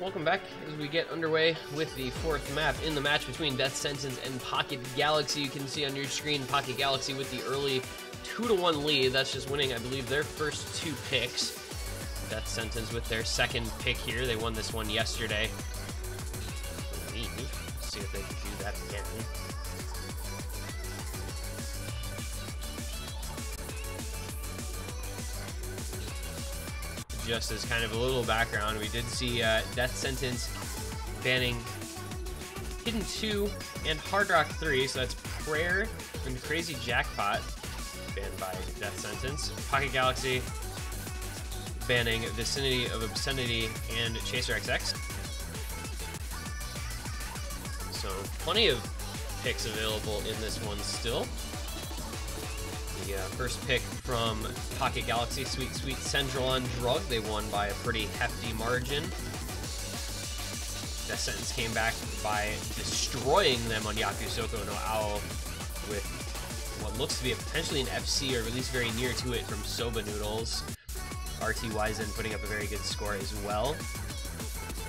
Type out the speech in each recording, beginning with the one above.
welcome back as we get underway with the fourth map in the match between Death Sentence and Pocket Galaxy. You can see on your screen Pocket Galaxy with the early 2-1 lead. That's just winning, I believe, their first two picks. Death Sentence with their second pick here. They won this one yesterday. Let's see if they can do that again. Just as kind of a little background, we did see Death Sentence banning Hidden 2 and Hard Rock 3, so that's Prayer and Crazy Jackpot banned by Death Sentence. Pocket Galaxy banning Vicinity of Obscenity and Chaser XX. So plenty of picks available in this one still. The first pick from Pocket Galaxy, Sweet Sweet Central on Drug. They won by a pretty hefty margin. Death Sentence came back by destroying them on Yakusoko no Ao with what looks to be potentially an FC, or at least very near to it, from Soba Noodles. RT Wizen putting up a very good score as well.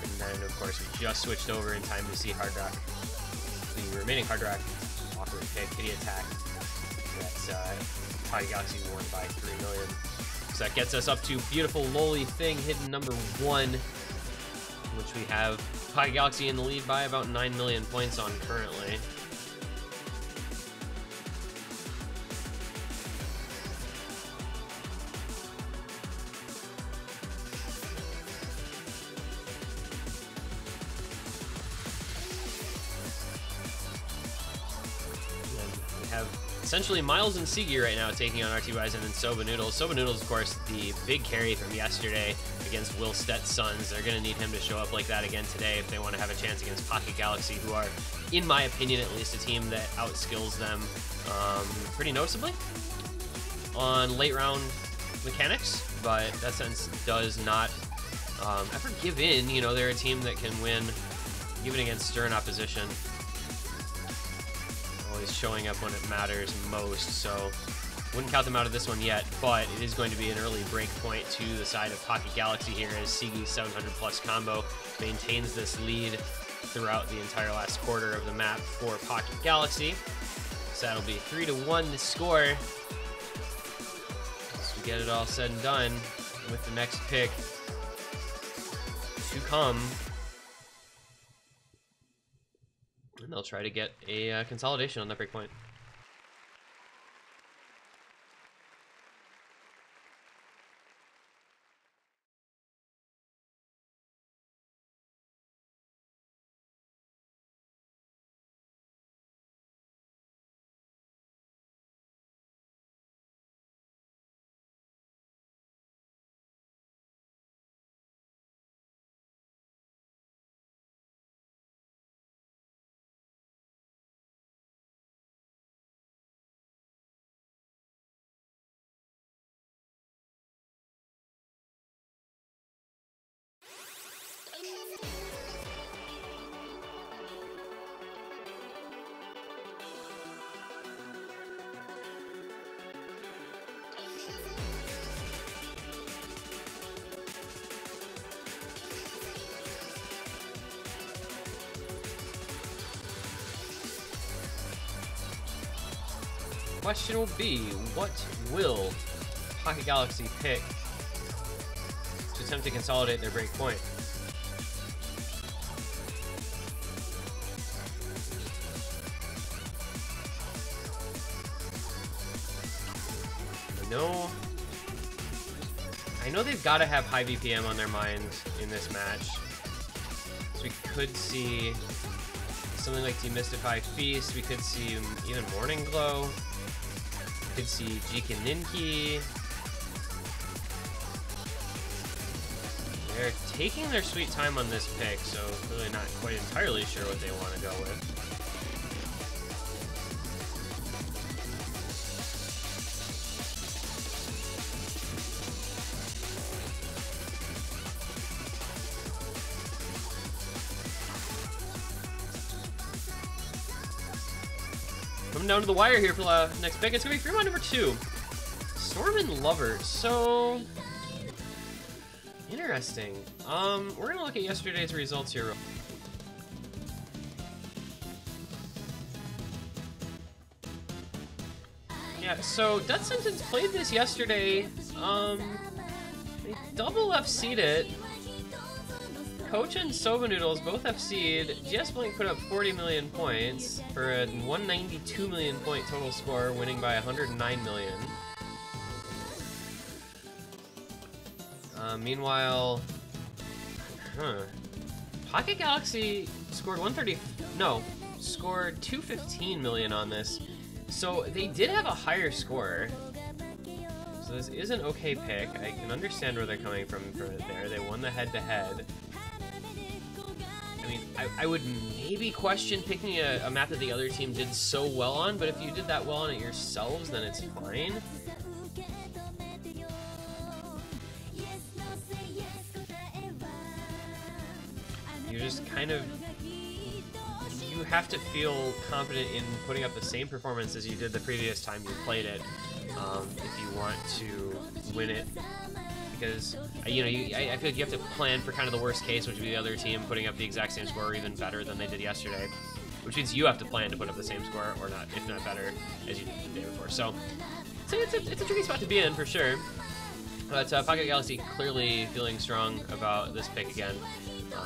And then, of course, we just switched over in time to see Hard Rock, the remaining Hard Rock awkward pick, Kitty Attack. That's Pocket Galaxy won by 3 million. So that gets us up to beautiful lowly thing, hidden number 1, which we have Pocket Galaxy in the lead by about 9 million points on currently. Essentially, Miles and Sigi right now taking on RT Wizen and Soba Noodles. Soba Noodles, of course, the big carry from yesterday against Will Stett's Sons. They're going to need him to show up like that again today if they want to have a chance against Pocket Galaxy, who are, in my opinion at least, a team that outskills them pretty noticeably on late round mechanics. But that sense does not ever give in. You know, they're a team that can win even against stern opposition. Always showing up when it matters most, so wouldn't count them out of this one yet, but it is going to be an early break point to the side of Pocket Galaxy here as Sigi's 700 plus combo maintains this lead throughout the entire last quarter of the map for Pocket Galaxy. So that'll be 3-1 the score as we get it all said and done with the next pick to come. And they'll try to get a consolidation on that break point. Question will be, what will Pocket Galaxy pick to attempt to consolidate their break point? I know they've got to have high BPM on their mind in this match. So we could see something like Demystify Feast. We could see even Morning Glow. We could see Jiken Ninki. They're taking their sweet time on this pick, so really not quite entirely sure what they want to go with. Coming down to the wire here for the next pick. It's going to be Fremont number 2. Storm and Lover. So, Interesting. We're gonna look at yesterday's results here. Yeah, so Death Sentence played this yesterday. They double FC'd it. Coach and Soba Noodles both FC'd. GS Blank put up 40 million points for a 192 million point total score, winning by 109 million. Meanwhile, Pocket Galaxy scored 215 million on this. So they did have a higher score. So this is an okay pick. I can understand where they're coming from there. They won the head-to-head. I mean, I would maybe question picking a map that the other team did so well on, but if you did that well on it yourselves, then it's fine. You just kind of... You have to feel confident in putting up the same performance as you did the previous time you played it, if you want to win it. Because, you know, I feel like you have to plan for kind of the worst case, which would be the other team putting up the exact same score or even better than they did yesterday. Which means you have to plan to put up the same score, or not, if not better, as you did the day before. So it's a tricky spot to be in, for sure. But Pocket Galaxy clearly feeling strong about this pick again.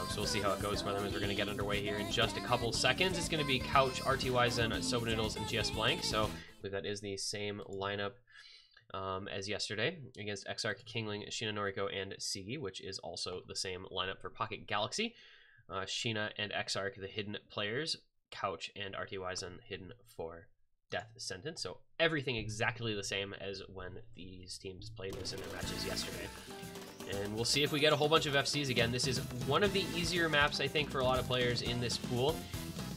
So we'll see how it goes for them as we're going to get underway here in just a couple seconds. It's going to be Couch, RTYzen, Soba Noodles, and GS Blank. So I believe that is the same lineup as yesterday against Exarch, Kingling, Sheena Noriko, and Sigi, which is also the same lineup for Pocket Galaxy. Sheena and Exarch, the hidden players. Couch and RTYzen hidden for Death Sentence. So everything exactly the same as when these teams played this in their matches yesterday. And we'll see if we get a whole bunch of FCs again. This is one of the easier maps, I think, for a lot of players in this pool.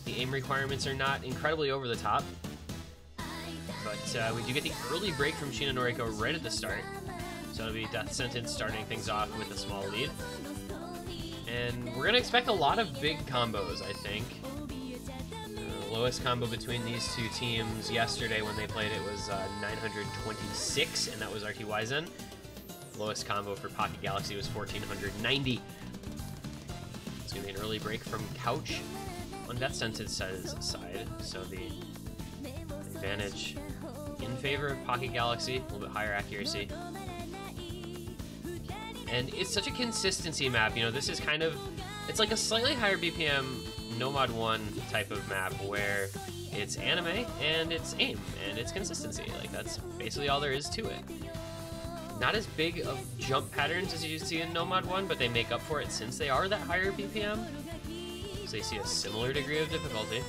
The aim requirements are not incredibly over the top. But we do get the early break from Sheena Noriko right at the start. So it'll be Death Sentence starting things off with a small lead. And we're going to expect a lot of big combos, I think. The lowest combo between these two teams yesterday when they played it was 926, and that was RTYzen. Lowest combo for Pocket Galaxy was 1490. It's going to be an early break from Couch on Death Sentence's side. So the advantage in favor of Pocket Galaxy, a little bit higher accuracy. And it's such a consistency map. You know, this is kind of, it's like a slightly higher BPM Nomad 1 type of map where it's anime and it's aim and it's consistency. Like, that's basically all there is to it. Not as big of jump patterns as you see in Nomad 1, but they make up for it since they are that higher BPM. So they see a similar degree of difficulty.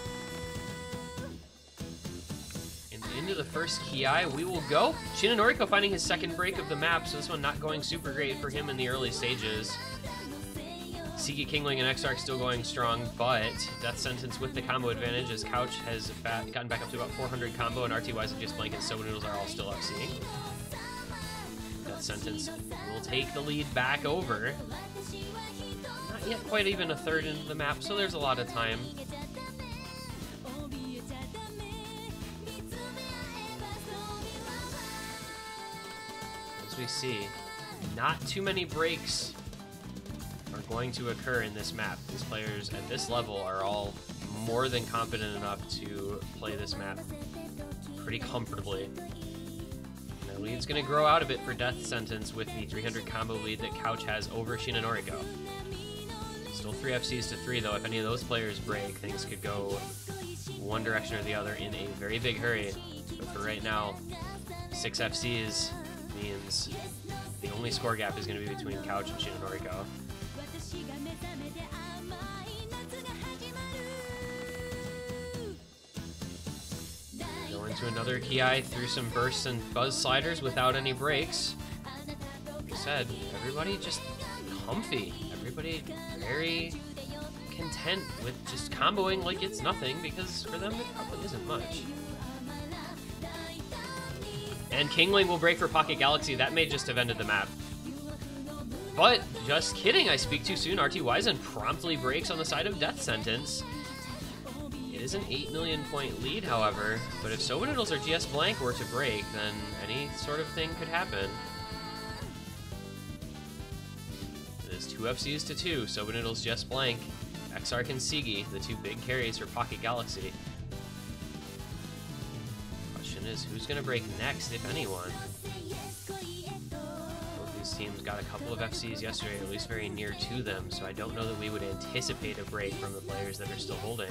And into the first Ki, we will go. Sheena Noriko finding his second break of the map, so this one not going super great for him in the early stages. Sigi, Kingling, and Exarch still going strong, but Death Sentence with the combo advantage as Couch has gotten back up to about 400 combo, and RTYzen, GS Blank, and Soba Noodles are all still FCing. Death Sentence will take the lead back over. Not yet quite even a third into the map, so there's a lot of time. As we see, not too many breaks are going to occur in this map. These players at this level are all more than confident enough to play this map pretty comfortably. The lead's going to grow out a bit for Death Sentence with the 300 combo lead that Couch has over Sheena Noriko. Still 3 FCs to 3, though. If any of those players break, things could go one direction or the other in a very big hurry. But for right now, 6 FCs means the only score gap is going to be between Couch and Sheena Noriko. To another Ki through some bursts and buzz sliders without any breaks. Like I said, everybody just comfy. Everybody very content with just comboing like it's nothing, because for them it probably isn't much. And Kingling will break for Pocket Galaxy. That may just have ended the map. But just kidding, I speak too soon. RTYzen promptly breaks on the side of Death Sentence. It is an 8 million point lead, however, but if Soba Noodles or GS Blank were to break, then any sort of thing could happen. 2 FCs to 2. Soba Noodles just blank. Exarch and Sigi, the 2 big carries for Pocket Galaxy. Question is, who's going to break next, if anyone? Both these teams got a couple of FCs yesterday, or at least very near to them, so I don't know that we would anticipate a break from the players that are still holding.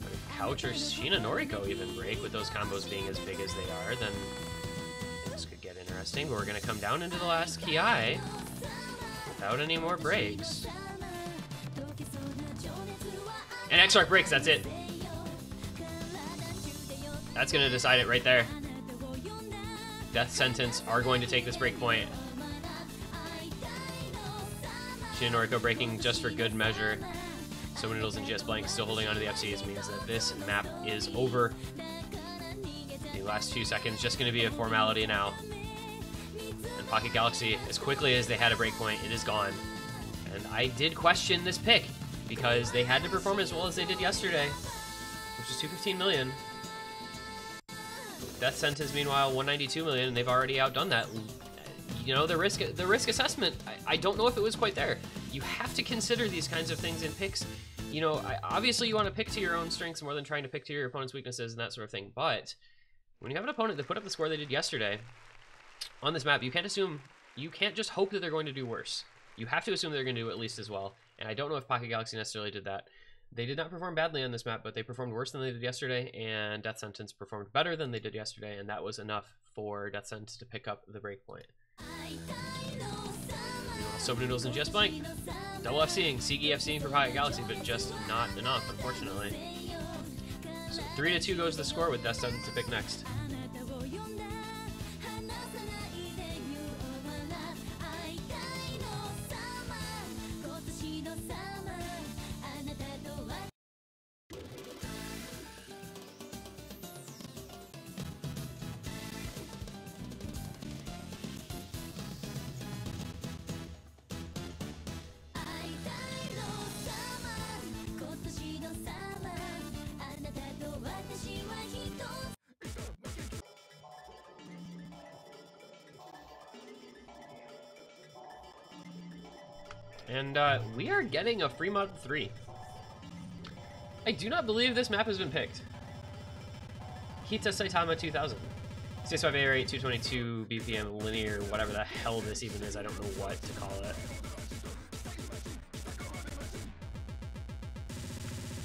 But if Couch or Sheena Noriko even break, with those combos being as big as they are, then things could get interesting. But we're going to come down into the last Ki without any more breaks. And Exarch breaks, that's it. That's going to decide it right there. Death Sentence are going to take this break point. Sheena Noriko breaking just for good measure. Soba Noodles and GS Blank still holding onto the FCs means that this map is over. The last few seconds just going to be a formality now. And Pocket Galaxy, as quickly as they had a break point, it is gone. And I did question this pick, because they had to perform as well as they did yesterday, which is 215 million. Death Sentence, meanwhile, 192 million, and they've already outdone that. You know, the risk assessment, I don't know if it was quite there. You have to consider these kinds of things in picks. You know, obviously you want to pick to your own strengths more than trying to pick to your opponent's weaknesses and that sort of thing, but when you have an opponent that put up the score they did yesterday on this map, you can't just hope that they're going to do worse. You have to assume they're going to do at least as well. And I don't know if Pocket Galaxy necessarily did that. They did not perform badly on this map, but they performed worse than they did yesterday, and Death Sentence performed better than they did yesterday, and that was enough for Death Sentence to pick up the breakpoint. Soba Noodles and GS Blank. Double FCing, Sigi FCing for Pocket Galaxy, but just not enough, unfortunately. So 3-2 goes the score with Death Sentence to pick next. And we are getting a free mod 3. I do not believe this map has been picked. Kita Saitama 2000. 65A8, 222 BPM linear, whatever the hell this even is. I don't know what to call it.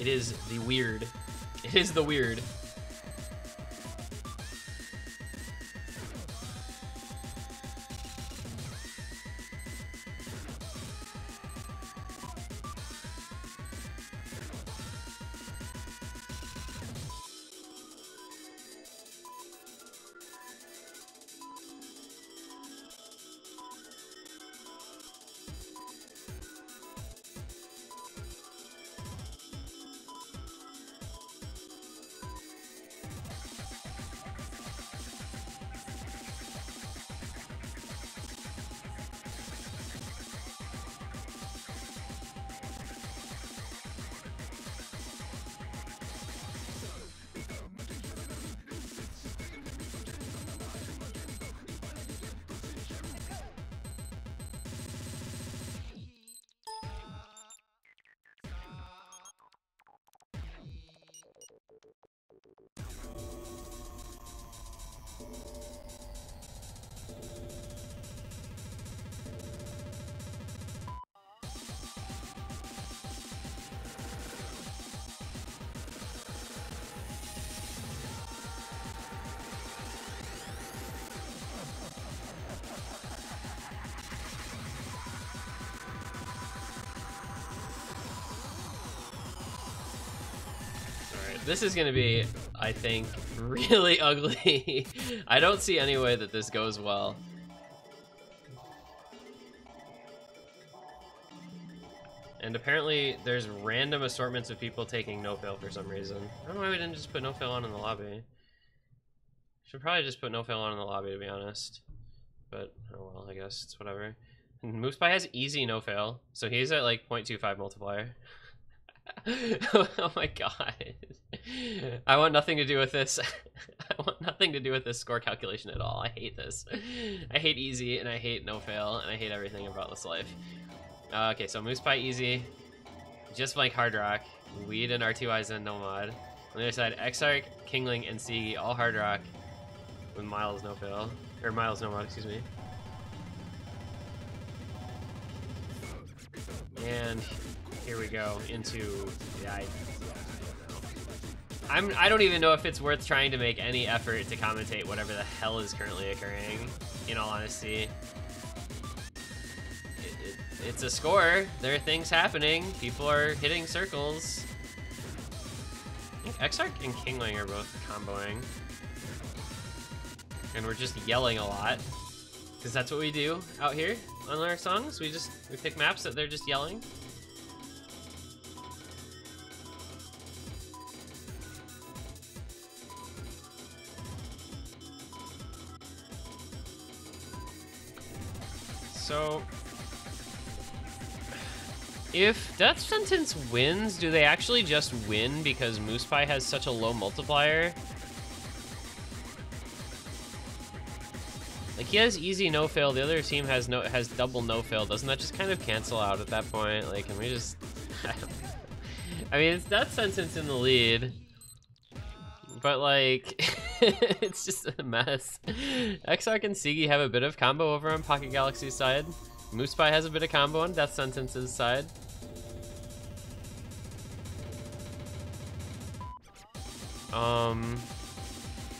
It is the weird. It is the weird. This is going to be, I think, really ugly. I don't see any way that this goes well. And apparently there's random assortments of people taking no-fail for some reason. I don't know why we didn't just put no-fail on in the lobby. Should probably just put no-fail on in the lobby, to be honest. But, oh well, I guess it's whatever. Moose Pie has easy no-fail, so he's at like 0.25 multiplier. Oh my god. I want nothing to do with this. I want nothing to do with this score calculation at all. I hate this. I hate easy, and I hate no fail, and I hate everything about this life. Okay, so Moose Pie easy. Just blank Hard Rock. Weed and RTYs and no mod. On the other side, Exarch, Kingling, and Seagy, all Hard Rock. With Miles no fail. Or Miles no mod, excuse me. And here we go into... Yeah, I don't even know if it's worth trying to make any effort to commentate whatever the hell is currently occurring, in all honesty. It's a score. There are things happening. People are hitting circles. I think Exarch and Kingling are both comboing. And we're just yelling a lot. Because that's what we do out here on our songs. We pick maps that they're just yelling. So, if Death Sentence wins, do they actually just win because Moose Pie has such a low multiplier? Like, he has easy no fail, the other team has double no fail. Doesn't that just kind of cancel out at that point? Like, can we just... I mean, it's Death Sentence in the lead, but like, it's just a mess. Exarch and Seagy have a bit of combo over on Pocket Galaxy's side. Moose Pie has a bit of combo on Death Sentence's side.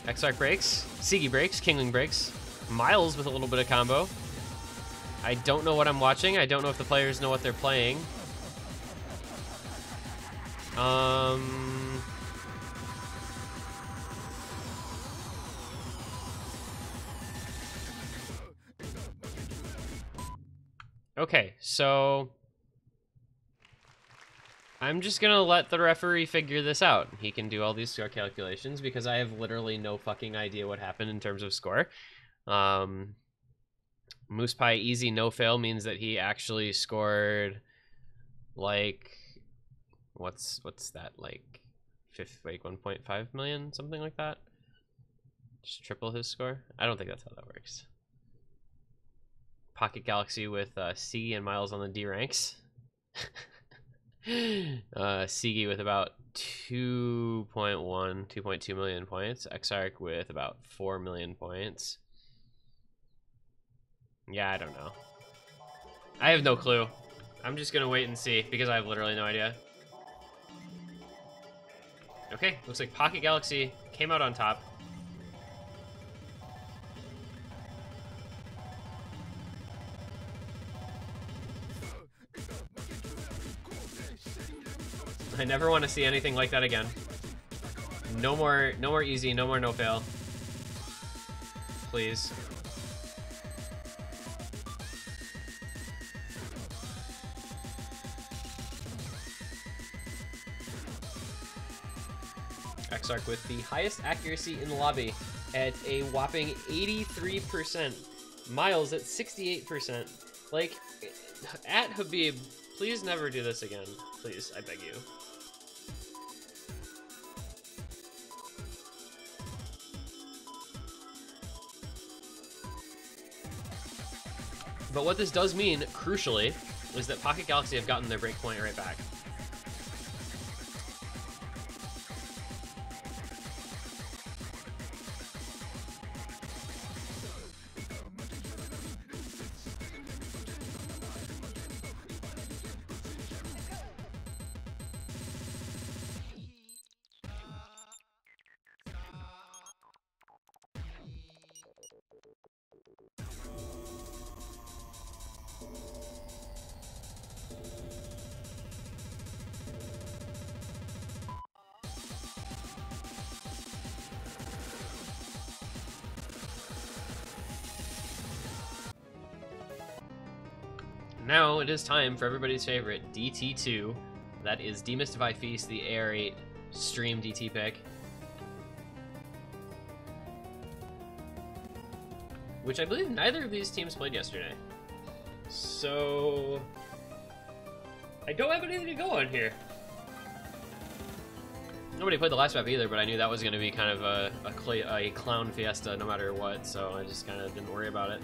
Exarch breaks, Seagy breaks, Kingling breaks. Miles with a little bit of combo. I don't know what I'm watching. I don't know if the players know what they're playing. Okay, so I'm just gonna let the referee figure this out. He can do all these score calculations because I have literally no fucking idea what happened in terms of score. Moose Pie easy no fail means that he actually scored like what's that, like 1.5 million, something like that. Just triple his score. I don't think that's how that works. Pocket Galaxy with Seagy and Miles on the D ranks. Seagy with about 2.2 million points. Exarch with about 4 million points. Yeah, I don't know. I have no clue. I'm just gonna wait and see because I have literally no idea. Okay, looks like Pocket Galaxy came out on top. I never want to see anything like that again. No more easy, no more no fail. Please. Exarch with the highest accuracy in the lobby at a whopping 83%. Miles at 68%. Like, at Habib, please never do this again. Please, I beg you. But what this does mean, crucially, is that Pocket Galaxy have gotten their breakpoint right back. Now it is time for everybody's favorite DT2. That is Demystify Feast, the AR8 stream DT pick. Which I believe neither of these teams played yesterday. So I don't have anything to go on here. Nobody played the last map either, but I knew that was going to be kind of a clown fiesta no matter what, so I just kind of didn't worry about it.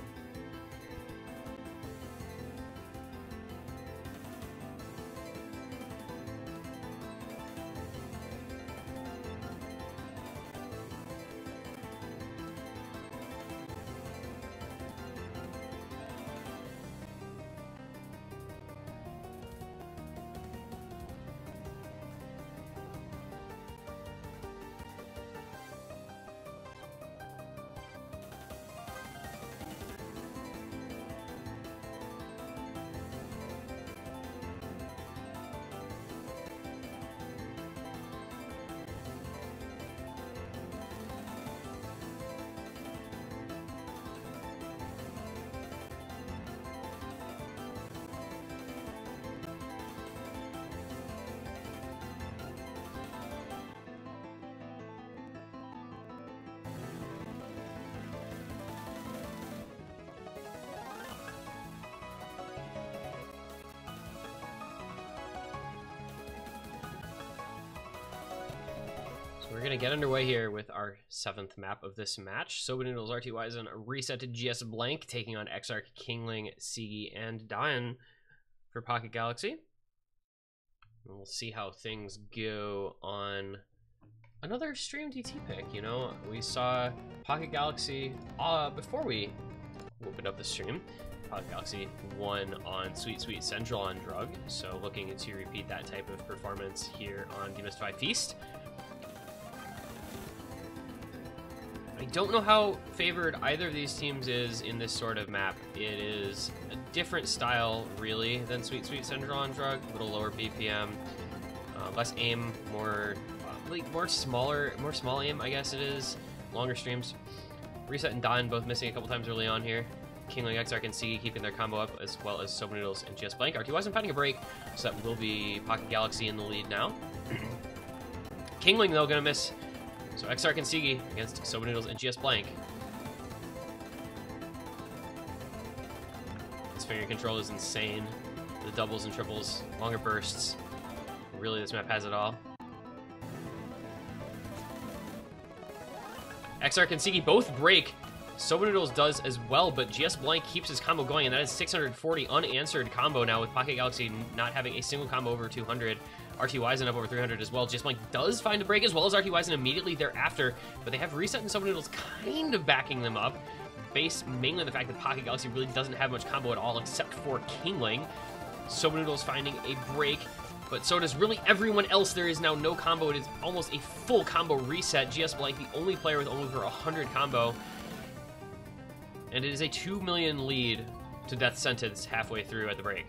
We're going to get underway here with our 7th map of this match. Soba Noodles, RT Wisen, reset to GS Blank, taking on Exarch, Kingling, Sigi, and Dian for Pocket Galaxy. And we'll see how things go on another stream DT pick. You know, we saw Pocket Galaxy before we opened up the stream. Pocket Galaxy won on Sweet Sweet Central on Drug, so looking to repeat that type of performance here on Demystify Feast. I don't know how favored either of these teams is in this sort of map. It is a different style, really, than Sweet Sweet Central on Drug. A little lower BPM, less aim, more small aim, I guess it is. Longer streams. Reset and Dian both missing a couple times early on here. Kingling, Exarch, and Sigi keeping their combo up, as well as Soba Noodles and GS Blank. RT Wisen finding a break, so that will be Pocket Galaxy in the lead now. Kingling, though, gonna miss. So Exarch and Sigi against Soba Noodles and GS Blank. This finger control is insane. The doubles and triples, longer bursts. Really, this map has it all. Exarch and Sigi both break. Soba Noodles does as well, but GS Blank keeps his combo going, and that is 640 unanswered combo now, with Pocket Galaxy not having a single combo over 200. RT Wisen up over 300 as well. GS Blank does find a break, as well as RT Wisen immediately thereafter, but they have Reset and Soba Noodles kind of backing them up, based mainly on the fact that Pocket Galaxy really doesn't have much combo at all, except for Kingling. Soba Noodles finding a break, but so does really everyone else. There is now no combo. It is almost a full combo reset. GS Blank, the only player with over 100 combo. And it is a 2 million lead to Death Sentence halfway through at the break.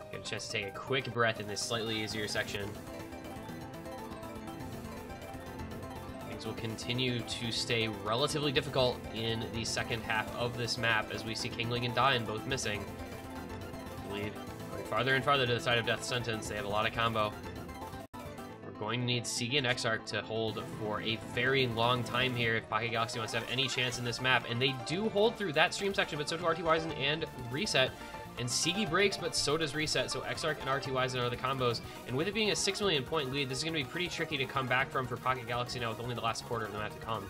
Get a chance to take a quick breath in this slightly easier section. Things will continue to stay relatively difficult in the second half of this map, as we see Kingling and Dian both missing. Lead going farther and farther to the side of Death Sentence. They have a lot of combo. We're going to need Sigi and Exarch to hold for a very long time here if Pocket Galaxy wants to have any chance in this map. And they do hold through that stream section, but so do RT Wisen and Reset. And Sigi breaks, but so does Reset. So Exarch and RT Wisen are the combos. And with it being a 6 million point lead, this is going to be pretty tricky to come back from for Pocket Galaxy now, with only the last quarter of the map to come.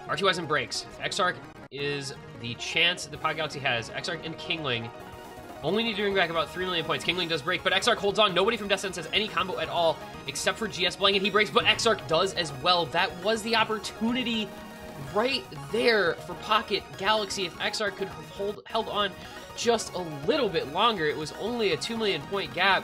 RT Wisen breaks. Exarch is the chance that Pocket Galaxy has. Exarch and Kingling only need to bring back about 3 million points. Kingling does break, but Exarch holds on. Nobody from Death Sentence has any combo at all, except for GS Blank, and he breaks, but Exarch does as well. That was the opportunity right there for Pocket Galaxy. If Exarch could have held on just a little bit longer, it was only a 2 million point gap,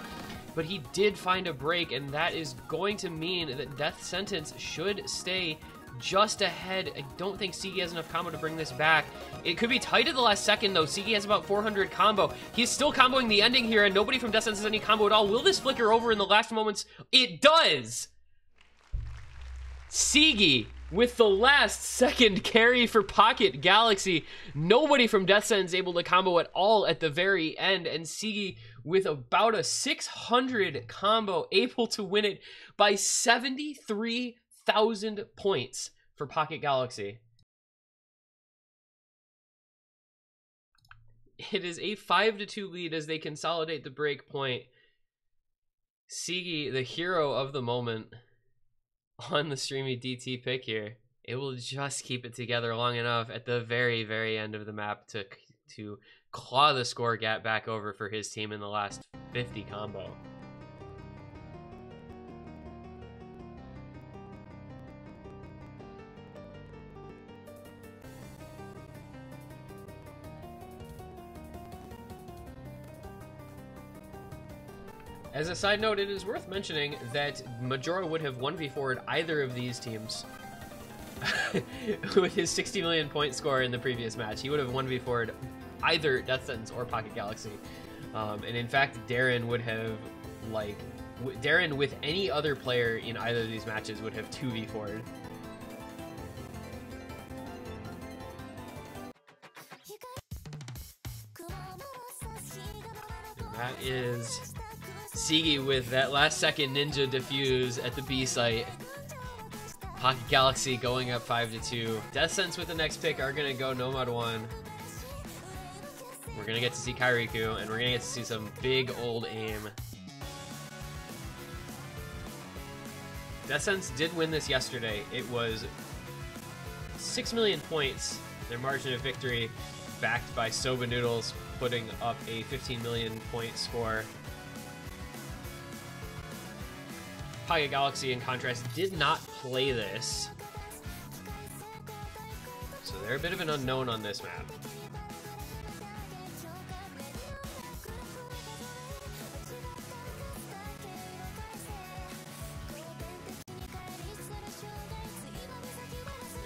but he did find a break, and that is going to mean that Death Sentence should stay just ahead. I don't think Sigi has enough combo to bring this back. It could be tight at the last second, though. Sigi has about 400 combo. He's still comboing the ending here, and nobody from Death Sentence has any combo at all. Will this flicker over in the last moments? It does! Sigi with the last second carry for Pocket Galaxy. Nobody from Death Sentence able to combo at all at the very end, and Sigi with about a 600 combo able to win it by 73,000 points for Pocket Galaxy. It is a 5-2 lead as they consolidate the break point. Sigi, the hero of the moment on the streamy DT pick here. It will just keep it together long enough at the very, very end of the map to claw the score gap back over for his team in the last 50 combo. As a side note, it is worth mentioning that Majora would have 1v4'd either of these teams with his 60 million point score in the previous match. He would have 1v4'd either Death Sentence or Pocket Galaxy. And in fact, Darren would have, like, Darren with any other player in either of these matches would have 2v4'd. And that is Sigi with that last second ninja defuse at the B site. Pocket Galaxy going up 5-2. Death Sentence with the next pick are gonna go Nomad 1. We're gonna get to see Kairiku, and we're gonna get to see some big old aim. Death Sentence did win this yesterday. It was 6 million points, their margin of victory, backed by Soba Noodles putting up a 15 million point score. Pocket Galaxy, in contrast, did not play this, so they're a bit of an unknown on this map.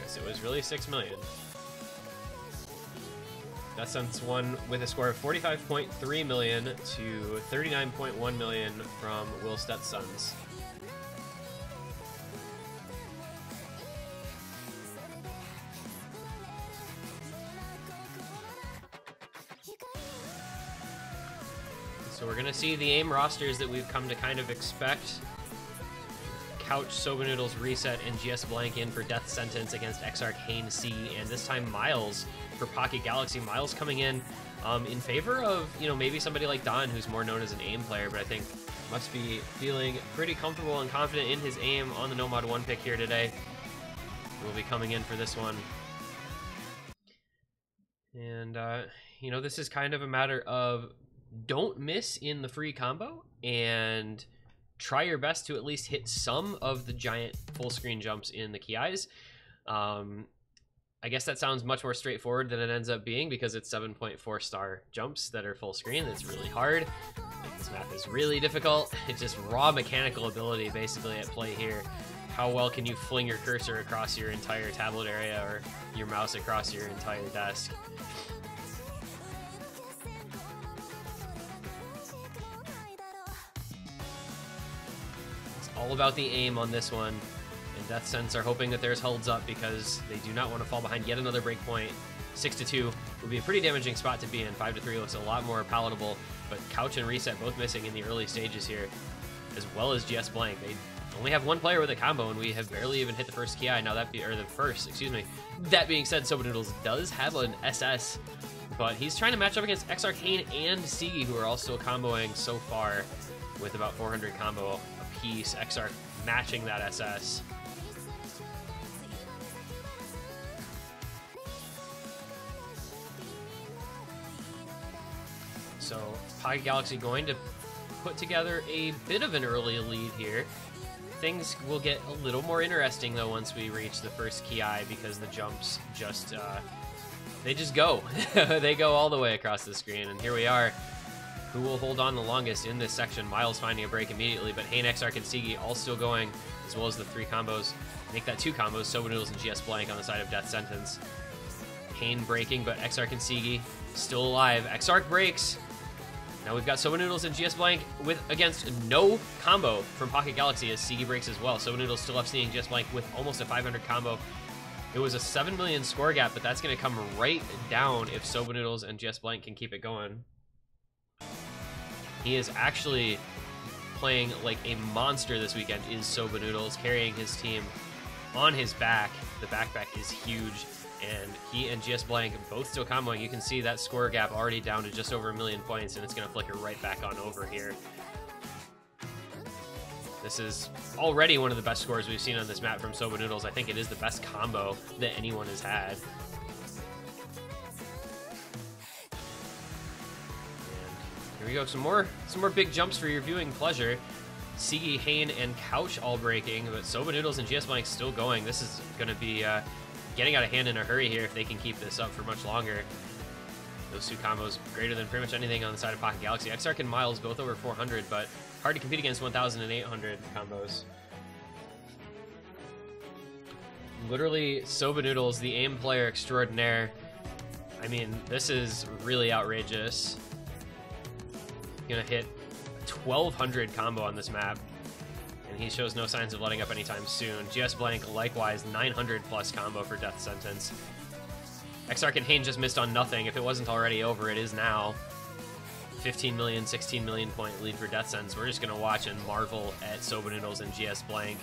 Yes, it was really 6 million. Death Sentence won with a score of 45.3 million to 39.1 million from Will Stetsons. So we're gonna see the AIM rosters that we've come to kind of expect. Couch, Soba Noodles, Reset, and GS Blank in for Death Sentence against Exarch, Hane, C, and this time Miles for Pocket Galaxy. Miles coming in favor of, you know, maybe somebody like Don, who's more known as an AIM player, but I think must be feeling pretty comfortable and confident in his aim on the Nomad 1 pick here today. We'll be coming in for this one. And, you know, this is kind of a matter of don't miss in the free combo and try your best to at least hit some of the giant full screen jumps in the Kiais. I guess that sounds much more straightforward than it ends up being because it's 7.4 star jumps that are full screen. That's really hard. Like, this map is really difficult. It's just raw mechanical ability basically at play here. How well can you fling your cursor across your entire tablet area or your mouse across your entire desk? All about the aim on this one, and Death Sentence are hoping that theirs holds up because they do not want to fall behind yet another breakpoint. 6-2 would be a pretty damaging spot to be in. 5-3 looks a lot more palatable, but Couch and Reset both missing in the early stages here, as well as GS Blank. They only have one player with a combo, and we have barely even hit the first Ki. Now that the first, excuse me. That being said, Soba Noodles does have an SS, but he's trying to match up against Exarch, Hane, and Sigi, who are all still comboing so far with about 400 combo piece. Exarch matching that SS. So Pocket Galaxy going to put together a bit of an early lead here. Things will get a little more interesting though once we reach the first Ki, because the jumps just they just go. They go all the way across the screen, and here we are. Who will hold on the longest in this section? Miles finding a break immediately, but Hane, Exarch, and Sigi all still going, as well as the 3 combos. Make that 2 combos, Soba Noodles and GS Blank on the side of Death Sentence. Hane breaking, but Exarch and Sigi still alive. Exarch breaks. Now we've got Soba Noodles and GS Blank against no combo from Pocket Galaxy as Sigi breaks as well. Soba Noodles still up seeing GS Blank with almost a 500 combo. It was a 7 million score gap, but that's going to come right down if Soba Noodles and GS Blank can keep it going. He is actually playing like a monster this weekend, is Soba Noodles, carrying his team on his back. The backpack is huge, and he and GS Blank both still comboing. You can see that score gap already down to just over 1 million points, and it's going to flicker right back on over here. This is already one of the best scores we've seen on this map from Soba Noodles. I think it is the best combo that anyone has had. And here we go, some more big jumps for your viewing pleasure. Sigi, Hane, and Couch all breaking, but Soba Noodles and GS Blank still going. This is going to be getting out of hand in a hurry here if they can keep this up for much longer. Those two combos greater than pretty much anything on the side of Pocket Galaxy. Exarch and Miles both over 400, but hard to compete against 1,800 combos. Literally, Soba Noodles, the aim player extraordinaire. I mean, this is really outrageous. Gonna hit 1,200 combo on this map, and he shows no signs of letting up anytime soon. GS Blank, likewise, 900 plus combo for Death Sentence. Exarch and Hane just missed on nothing. If it wasn't already over, it is now. 15 million, 16 million point lead for Death Sentence. We're just going to watch and marvel at Soba Noodles and GS Blank.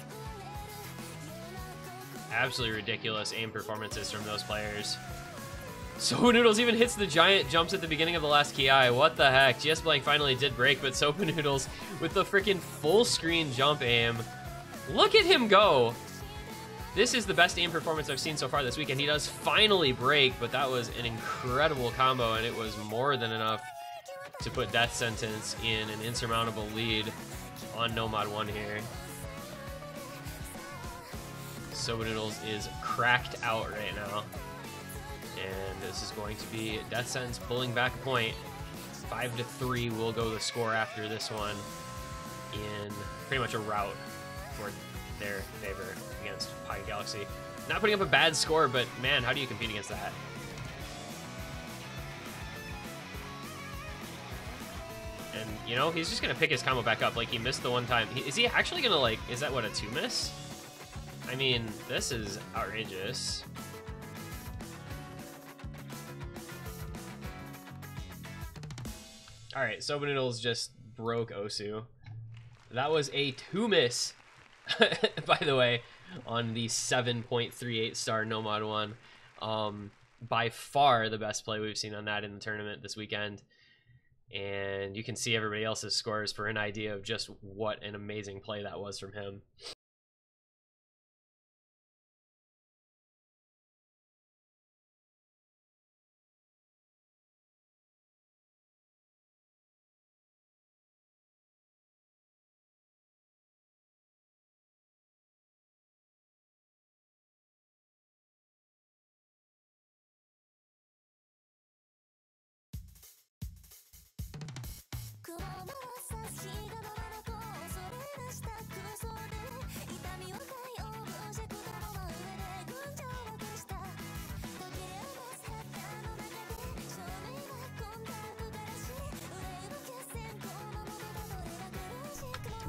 Absolutely ridiculous aim performances from those players. Soba Noodles even hits the giant jumps at the beginning of the last Ki. What the heck? GS Blank finally did break, but Soba Noodles with the freaking full screen jump aim. Look at him go. This is the best aim performance I've seen so far this weekend. He does finally break, but that was an incredible combo, and it was more than enough to put Death Sentence in an insurmountable lead on Nomad 1 here. Soba Noodles is cracked out right now. And this is going to be Death Sentence pulling back a point. 5-3 will go the score after this one in pretty much a rout for their favor against Pocket Galaxy. Not putting up a bad score, but man, how do you compete against that? And, you know, he's just going to pick his combo back up. Like, he missed the one time. Is he actually going to, like, is that what, a 2 miss? I mean, this is outrageous. All right, Soba Noodles just broke Osu. That was a 2 miss, by the way, on the 7.38 star Nomad 1. By far the best play we've seen on that in the tournament this weekend. And you can see everybody else's scores for an idea of just what an amazing play that was from him.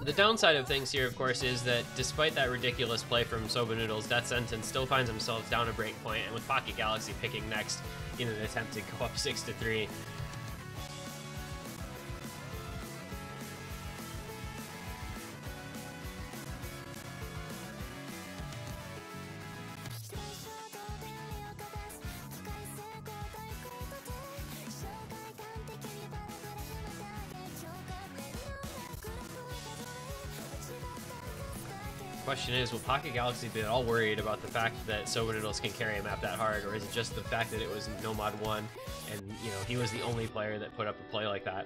The downside of things here, of course, is that despite that ridiculous play from Soba Noodles, Death Sentence still finds himself down a break point, and with Pocket Galaxy picking next in an attempt to go up 6-3. Question is, will Pocket Galaxy be at all worried about the fact that Soba Noodles can carry a map that hard, or is it just the fact that it was Nomad 1 and, you know, he was the only player that put up a play like that?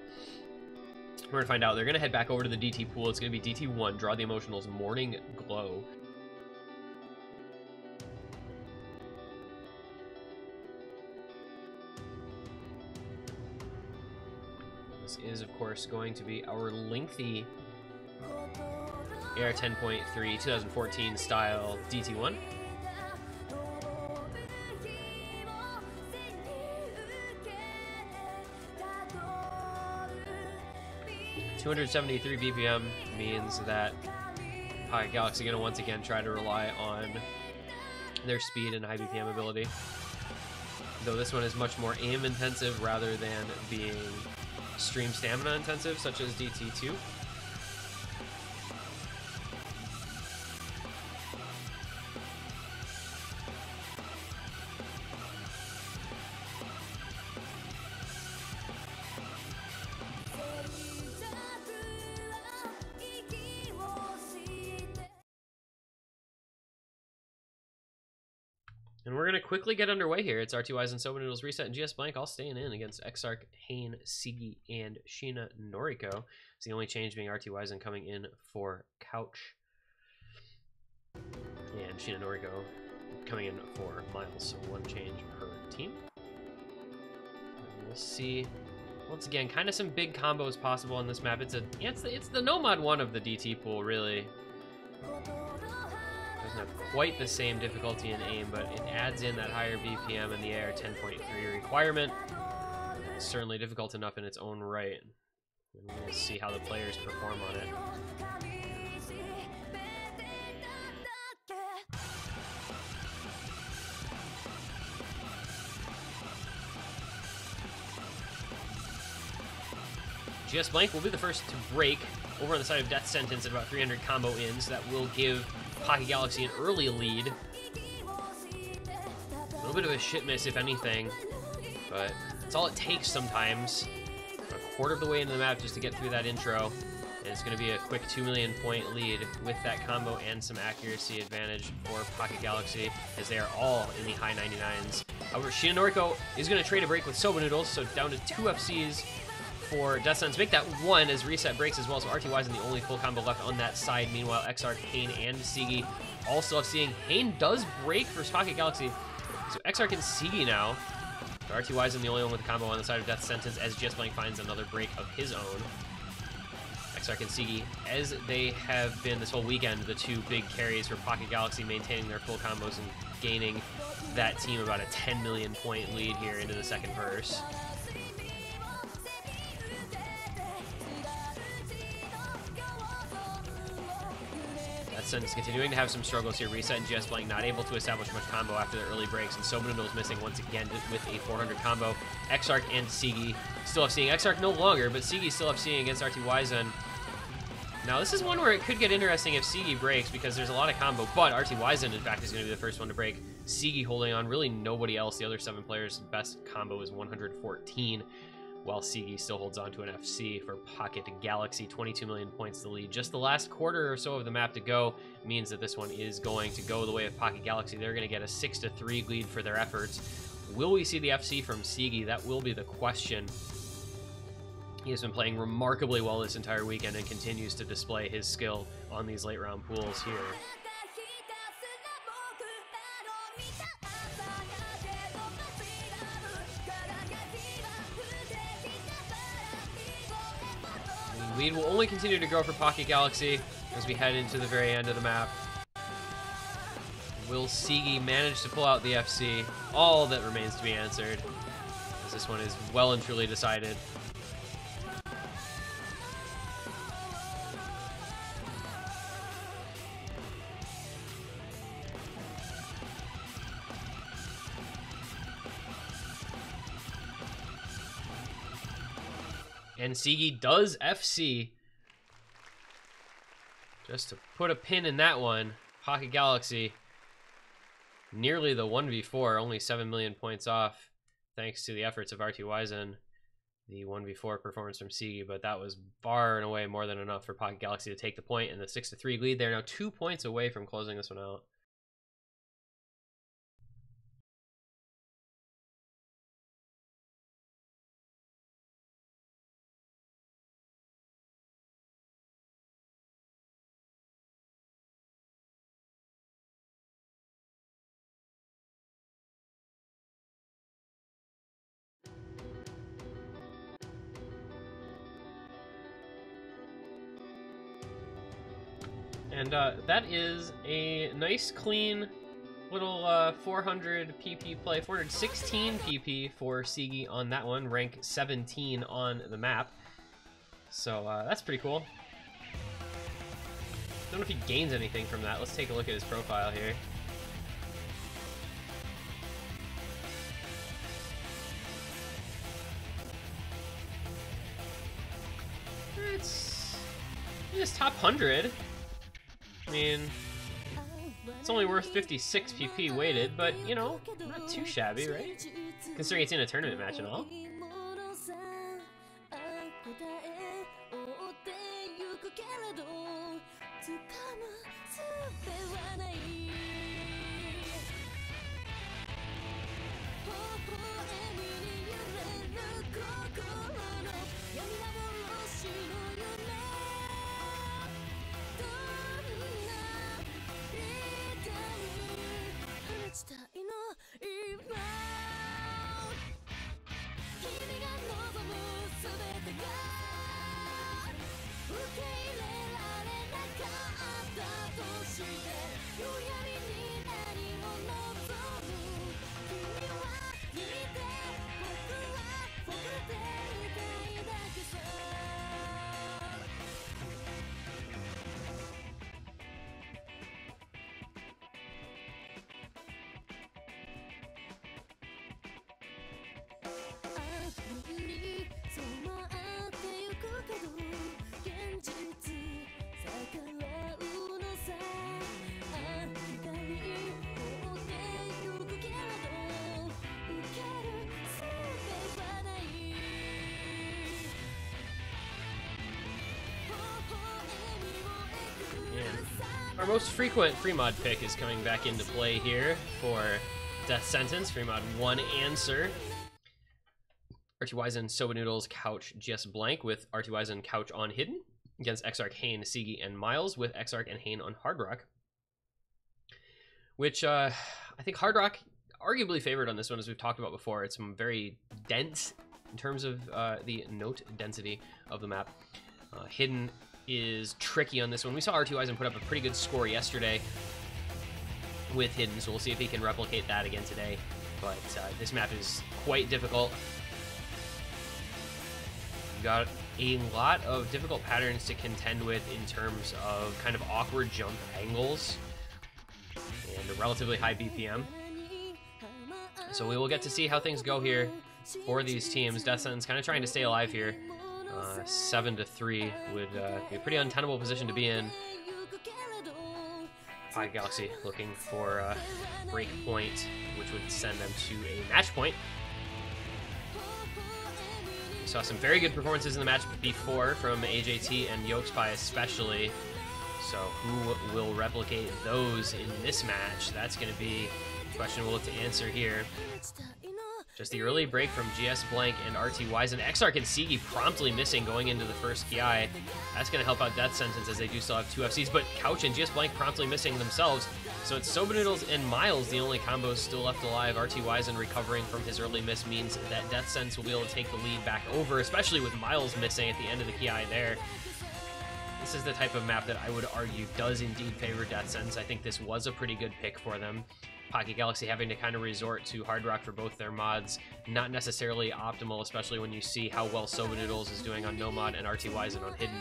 We're gonna find out. They're gonna head back over to the DT pool. It's gonna be DT1, Draw the Emotional's Morning Glow. This is, of course, going to be our lengthy AR 10.3 2014 style DT1. $273 BPM means that Pocket Galaxy gonna once again try to rely on their speed and high BPM ability. Though this one is much more aim intensive rather than being stream stamina intensive, such as DT2. And we're going to quickly get underway here. It's RTYs and Soba Noodles Reset and GS Blank all staying in against Exarch, Hane, Sigi, and Sheena Noriko. It's the only change being RTYs and coming in for Couch. And Sheena Noriko coming in for Miles, so one change per team. And we'll see. Once again, kind of some big combos possible on this map. It's the no mod one of the DT pool, really. Doesn't have quite the same difficulty in aim, but it adds in that higher BPM and the AR 10.3 requirement. It's certainly difficult enough in its own right. And we'll see how the players perform on it. GS Blank will be the first to break over on the side of Death Sentence at about 300 combo ins. That will give Pocket Galaxy an early lead. A little bit of a shit miss, if anything, but it's all it takes sometimes. A quarter of the way into the map just to get through that intro. And it's going to be a quick 2 million point lead with that combo and some accuracy advantage for Pocket Galaxy, as they are all in the high 99s. However, Sheena Noriko is going to trade a break with Soba Noodles, so down to 2 FCs for Death Sentence. Make that 1 as Reset breaks as well, so RTYs is the only full combo left on that side. Meanwhile, Exarch, Hane, and Sigi also FCing. Hane does break for Pocket Galaxy, so Exarch and Sigi now. RTYs is the only one with a combo on the side of Death Sentence, as GS Blank finds another break of his own. Exarch and Sigi, as they have been this whole weekend, the 2 big carries for Pocket Galaxy, maintaining their full combos and gaining that team about a 10 million point lead here into the second verse. Sentence continuing to have some struggles here. Reset and GS Blank not able to establish much combo after their early breaks, and Soba Noodles missing once again with a 400 combo. Exarch and Sigi still FCing. Exarch no longer, but Sigi still FCing against RTYzen. Now this is one where it could get interesting if Sigi breaks, because there's a lot of combo, but RTYzen in fact is going to be the first one to break. Sigi holding on, really nobody else. The other 7 players' best combo is 114. While Sigi still holds on to an FC for Pocket Galaxy. 22 million points to lead. Just the last quarter or so of the map to go means that this one is going to go the way of Pocket Galaxy. They're going to get a 6-3 lead for their efforts. Will we see the FC from Sigi? That will be the question. He has been playing remarkably well this entire weekend and continues to display his skill on these late round pools here. Lead will only continue to grow for Pocket Galaxy as we head into the very end of the map. Will Sigi manage to pull out the FC? All that remains to be answered, as this one is well and truly decided. And Sigi does FC. Just to put a pin in that one, Pocket Galaxy nearly the 1v4, only 7 million points off, thanks to the efforts of RTYzen. The 1v4 performance from Sigi, but that was far and away more than enough for Pocket Galaxy to take the point, and the 6-3 lead. They're now 2 points away from closing this one out. And that is a nice, clean little 400 PP play, 416 PP for Sigi on that one, rank 17 on the map. So that's pretty cool. Don't know if he gains anything from that. Let's take a look at his profile here. It's top 100. I mean, it's only worth 56 PP weighted, but, you know, not too shabby, right? Considering it's in a tournament match and all. Our most frequent free mod pick is coming back into play here for Death Sentence. Free mod 1 answer. RT Wisen, Soba Noodles, Couch, GS Blank with RT Wisen, Couch on Hidden against Xark, Hane, Sigi, and Miles with Xark and Hane on Hard Rock. Which I think Hard Rock arguably favored on this one, as we've talked about before. It's very dense in terms of the note density of the map. Hidden is tricky on this one. We saw RT Wisen put up a pretty good score yesterday with Hidden, so we'll see if he can replicate that again today. But this map is quite difficult. You've got a lot of difficult patterns to contend with in terms of kind of awkward jump angles and a relatively high BPM. So we will get to see how things go here for these teams. Death Sentence kind of trying to stay alive here. 7-3 would be a pretty untenable position to be in. Pocket Galaxy looking for a break point, which would send them to a match point. We saw some very good performances in the match before from AJT and Yokespy especially. So who will replicate those in this match? That's going to be a question we'll look to answer here. Just the early break from GS Blank and RT Wisen. Xark and Sigi promptly missing going into the first KI. That's going to help out Death Sentence as they do still have 2 FCs, but Couch and GS Blank promptly missing themselves. So it's Soba Noodles and Miles, the only combos still left alive. RT Wisen recovering from his early miss means that Death Sentence will be able to take the lead back over, especially with Miles missing at the end of the KI there. This is the type of map that I would argue does indeed favor Death Sentence. I think this was a pretty good pick for them. Pocket Galaxy having to kind of resort to Hard Rock for both their mods, not necessarily optimal, especially when you see how well Soba Noodles is doing on no mod and RT Wisen on Hidden.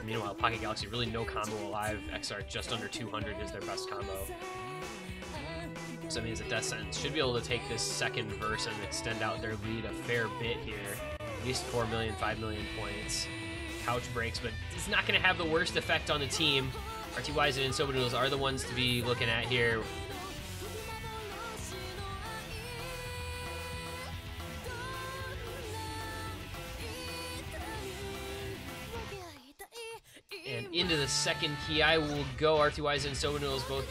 Meanwhile, Pocket Galaxy really no combo alive. Xark just under 200 is their best combo. So that means that Death Sentence should be able to take this second verse and extend out their lead a fair bit here. At least 4 million, 5 million points. Couch breaks, but it's not going to have the worst effect on the team. RT Wisen and Soba Noodles are the ones to be looking at here. And into the second KI will go. RT Wisen and Soba Noodles both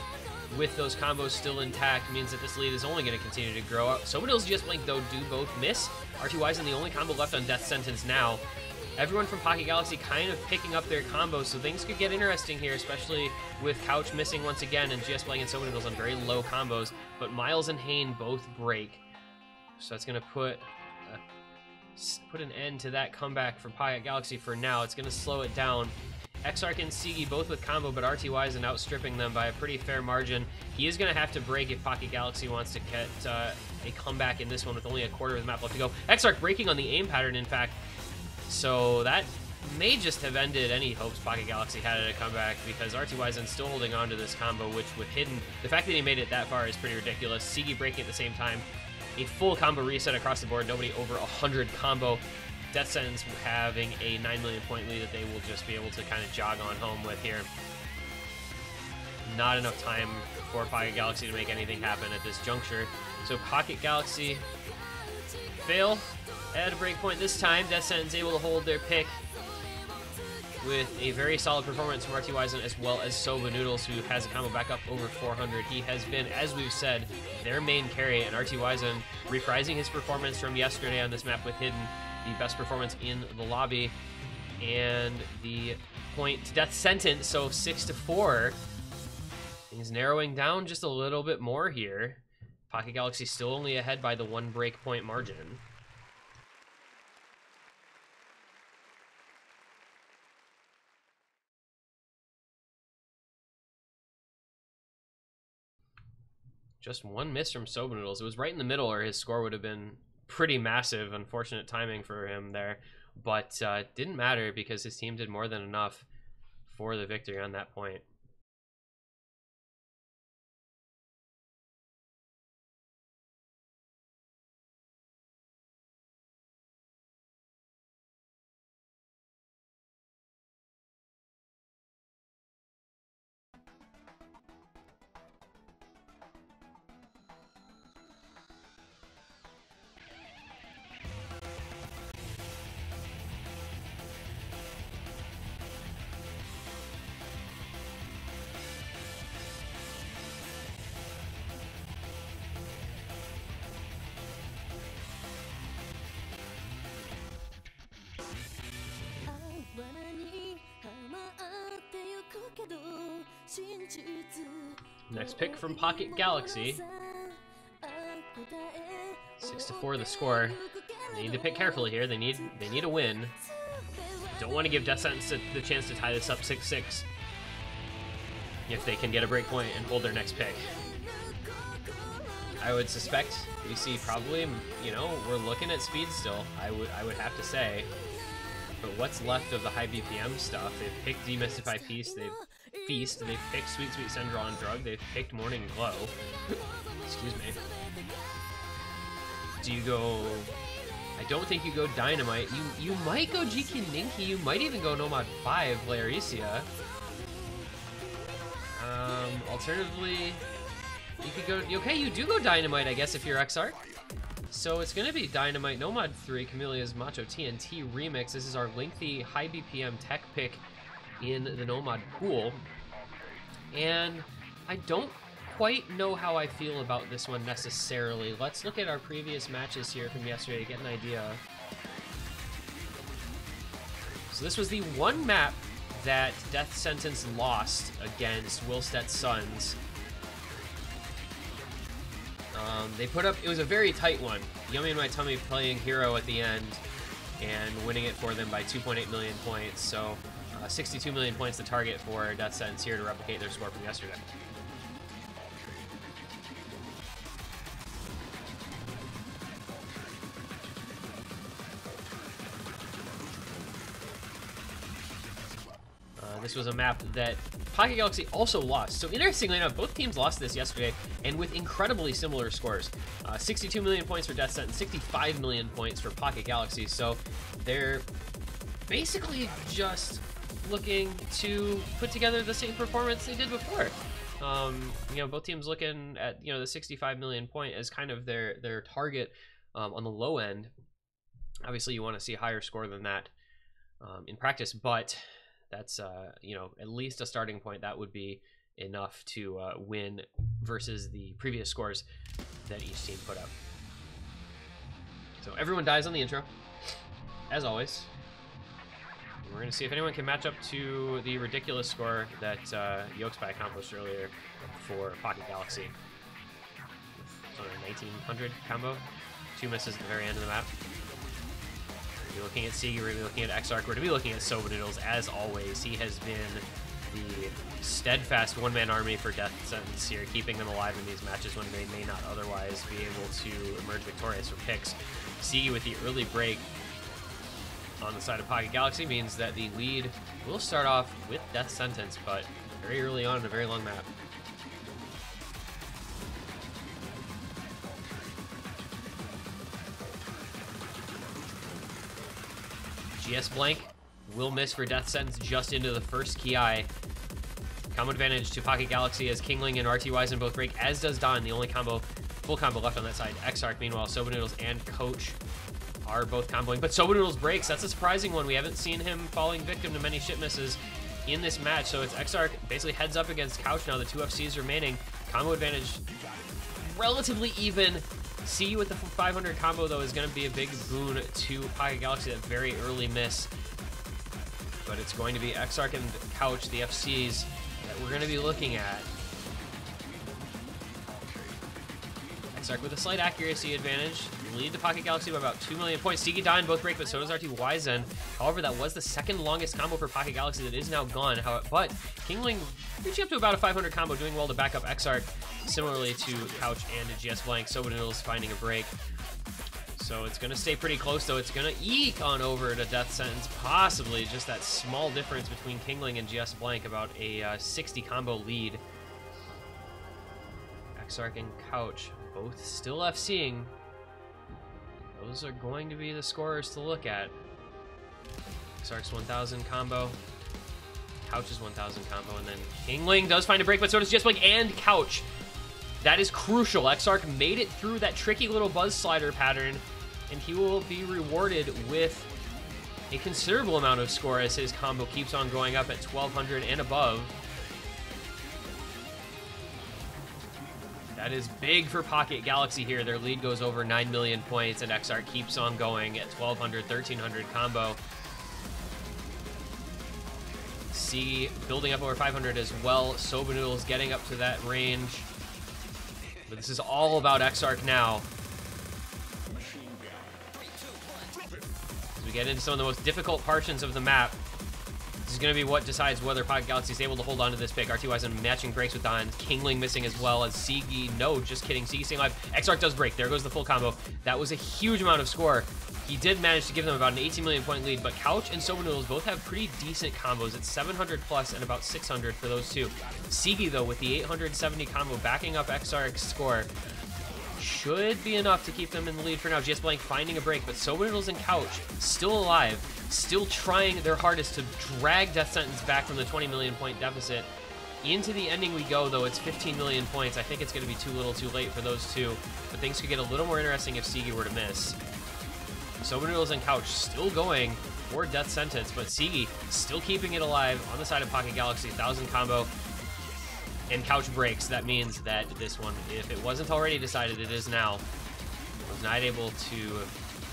with those combos still intact means that this lead is only going to continue to grow up. Soba Noodles and GS Blank, though, do both miss. RT Wisen the only combo left on Death Sentence now. Everyone from Pocket Galaxy kind of picking up their combos, so things could get interesting here, especially with Couch missing once again and GS Blank and Soba Noodles on very low combos. But Miles and Hane both break. So that's going to put an end to that comeback from Pocket Galaxy for now. It's going to slow it down. Xark and Sigi both with combo, but RT Wisen outstripping them by a pretty fair margin. He is going to have to break if Pocket Galaxy wants to get a comeback in this one with only a quarter of the map left to go. Xark breaking on the aim pattern, in fact. So that may just have ended any hopes Pocket Galaxy had at a comeback, because RT Wisen still holding on to this combo, which with Hidden, the fact that he made it that far is pretty ridiculous. Sigi breaking at the same time. A full combo reset across the board, nobody over 100 combo. Death Sentence having a 9 million point lead that they will just be able to kind of jog on home with here. Not enough time for Pocket Galaxy to make anything happen at this juncture. So Pocket Galaxy fail at a break point this time. Death Sentence able to hold their pick with a very solid performance from RT Wisen, as well as Soba Noodles, who has a combo back up over 400. He has been, as we've said, their main carry, and RT Wisen reprising his performance from yesterday on this map with Hidden, the best performance in the lobby, and the point to Death Sentence, so 6-4. Things narrowing down just a little bit more here. Pocket Galaxy still only ahead by the 1 break point margin. Just 1 miss from Soba Noodles. It was right in the middle, or his score would have been pretty massive. Unfortunate timing for him there, but didn't matter because his team did more than enough for the victory on that point. Next pick from Pocket Galaxy. 6-4 the score. They need to pick carefully here. They need a win. Don't want to give Death Sentence the chance to tie this up 6-6 if they can get a break point and hold their next pick. I would suspect we see probably, you know, we're looking at speed still. I would have to say. But what's left of the high BPM stuff? They've picked Demystify Feast, they've picked Sweet Sweet Syndra on Drug, they've picked Morning Glow. Excuse me. Do you go... I don't think you go Dynamite. You might go GQ Ninky, you might even go Nomad 5, Laericia. Alternatively, you could go... Okay, you do go Dynamite, I guess, if you're Exarch. So it's going to be Dynamite, Nomad 3, Camellia's Macho TNT Remix. This is our lengthy high BPM tech pick in the Nomad pool. And I don't quite know how I feel about this one necessarily. Let's look at our previous matches here from yesterday to get an idea. So this was the one map that Death Sentence lost against Willstedt Suns. They put up, it was a very tight one. Yummy in My Tummy playing hero at the end and winning it for them by 2.8 million points. So 62 million points the target for Death Sentence here to replicate their score from yesterday. This was a map that Pocket Galaxy also lost. So interestingly enough, both teams lost this yesterday, and with incredibly similar scores. 62 million points for Death Sentence, 65 million points for Pocket Galaxy. So they're basically just looking to put together the same performance they did before. You know, both teams looking at, you know, the 65 million point as kind of their target on the low end. Obviously, you want to see a higher score than that in practice, but that's, you know, at least a starting point. That would be enough to win versus the previous scores that each team put up. So everyone dies on the intro, as always. And we're going to see if anyone can match up to the ridiculous score that Yokespy accomplished earlier for Pocket Galaxy. With 1900 combo. 2 misses at the very end of the map. We're looking at Sigi, we're going to be looking at Exarch, we're going to be looking at Soba Noodles, as always. He has been the steadfast one-man army for Death Sentence here, keeping them alive in these matches when they may not otherwise be able to emerge victorious for picks. Sigi with the early break on the side of Pocket Galaxy means that the lead will start off with Death Sentence, but very early on in a very long map. GS Blank will miss for Death Sentence just into the first Ki. Combo advantage to Pocket Galaxy as Kingling and RT Wisen both break, as does Don, the only full combo left on that side. Exarch, meanwhile, Soba Noodles and Coach are both comboing, but Soba Noodles breaks. That's a surprising one. We haven't seen him falling victim to many ship misses in this match, so it's Exarch basically heads up against Couch now, the 2 FCs remaining. Combo advantage relatively even. See with the 500 combo, though, is going to be a big boon to Pocket Galaxy, that very early miss. But it's going to be Exarch and Couch, the FCs, that we're going to be looking at. Exarch with a slight accuracy advantage. Lead to Pocket Galaxy by about 2 million points. Sigi Dine both break, but so does RT Wisen. However, that was the second longest combo for Pocket Galaxy that is now gone. But Kingling reaching up to about a 500 combo, doing well to back up Exarch, similarly to Couch and GS Blank. Soba Noodles finding a break. So it's going to stay pretty close, though. It's going to eke on over to Death Sentence, possibly just that small difference between Kingling and GS Blank, about a 60 combo lead. Exarch and Couch both still FCing. Those are going to be the scorers to look at. Exarch's 1000 combo, Couch's 1000 combo, and then Kingling does find a break, but so does GS Blank and Couch. That is crucial. Exarch made it through that tricky little buzz slider pattern, and he will be rewarded with a considerable amount of score as his combo keeps on going up at 1200 and above. That is big for Pocket Galaxy here. Their lead goes over 9 million points, and Exarch keeps on going at 1200, 1300 combo. Siege building up over 500 as well. Soba Noodles getting up to that range. But this is all about Exarch now. As we get into some of the most difficult portions of the map, this is going to be what decides whether Pocket Galaxy is able to hold on to this pick. RTY's matching breaks with Don. Kingling missing as well as Siege. No, just kidding. Siege staying alive. Exarch does break. There goes the full combo. That was a huge amount of score. He did manage to give them about an 18 million point lead, but Couch and Soba Noodles both have pretty decent combos. It's 700 plus and about 600 for those two. Siege, though, with the 870 combo backing up Exarch's score, should be enough to keep them in the lead for now. GS Blank finding a break, but Soba Noodles and Couch still alive, still trying their hardest to drag Death Sentence back from the 20 million point deficit. Into the ending we go, though. It's 15 million points. I think it's going to be too little too late for those two, but things could get a little more interesting if Siege were to miss. Soba Noodles and Couch still going for Death Sentence, but Siege still keeping it alive on the side of Pocket Galaxy. 1,000 combo, and Couch breaks. That means that this one, if it wasn't already decided, it is now. Was not able to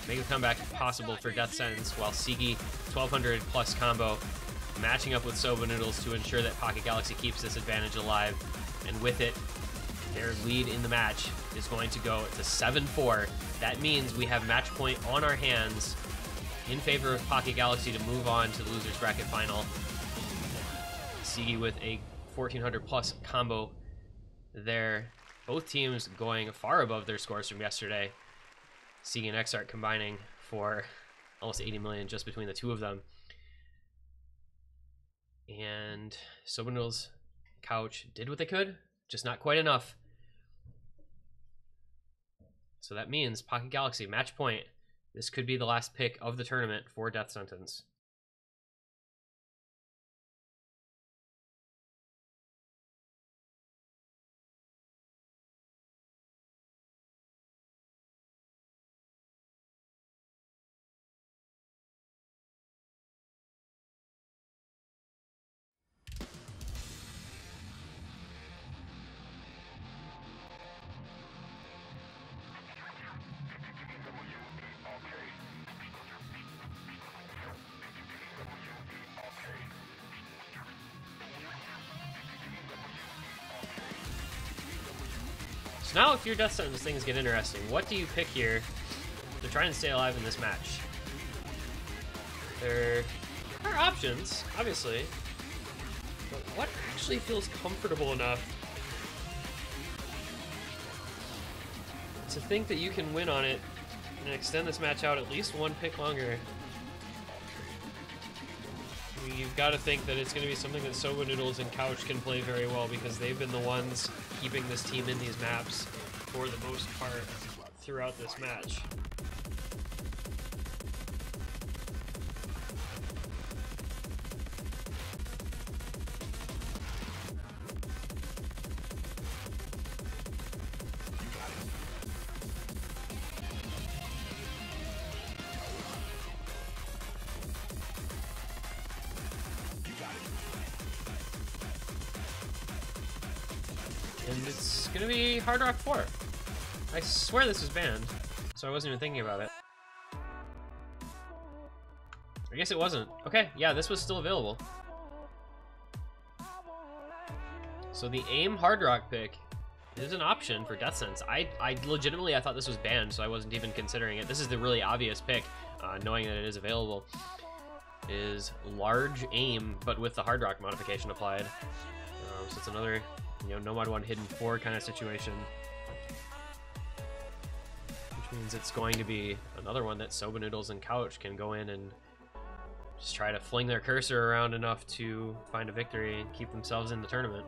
make a comeback possible for Death Sentence, while Siege 1,200 plus combo matching up with Soba Noodles to ensure that Pocket Galaxy keeps this advantage alive, and with it, their lead in the match is going to go to 7-4. That means we have match point on our hands in favor of Pocket Galaxy to move on to the losers bracket final. Siege with a 1,400 plus combo there. Both teams going far above their scores from yesterday. Siege and Exarch combining for almost 80 million just between the two of them. And Soba Noodles, Couch did what they could, just not quite enough. So that means Pocket Galaxy, match point. This could be the last pick of the tournament for Death Sentence. So now if your Death Sentence things get interesting, what do you pick here to try and stay alive in this match? There are options, obviously, but what actually feels comfortable enough to think that you can win on it and extend this match out at least one pick longer? I mean, you've got to think that it's going to be something that Soba Noodles and Couch can play very well, because they've been the ones keeping this team in these maps for the most part throughout this match. And it's gonna be Hard Rock 4. I swear this was banned, so I wasn't even thinking about it. I guess it wasn't. Okay, yeah, this was still available. So the AIM Hard Rock pick is an option for Death Sentence. I legitimately, I thought this was banned, so I wasn't even considering it. This is the really obvious pick, knowing that it is available. Is large AIM, but with the Hard Rock modification applied. So it's another, no mod 1 hidden 4 kind of situation. Which means it's going to be another one that Soba Noodles and Couch can go in and just try to fling their cursor around enough to find a victory and keep themselves in the tournament.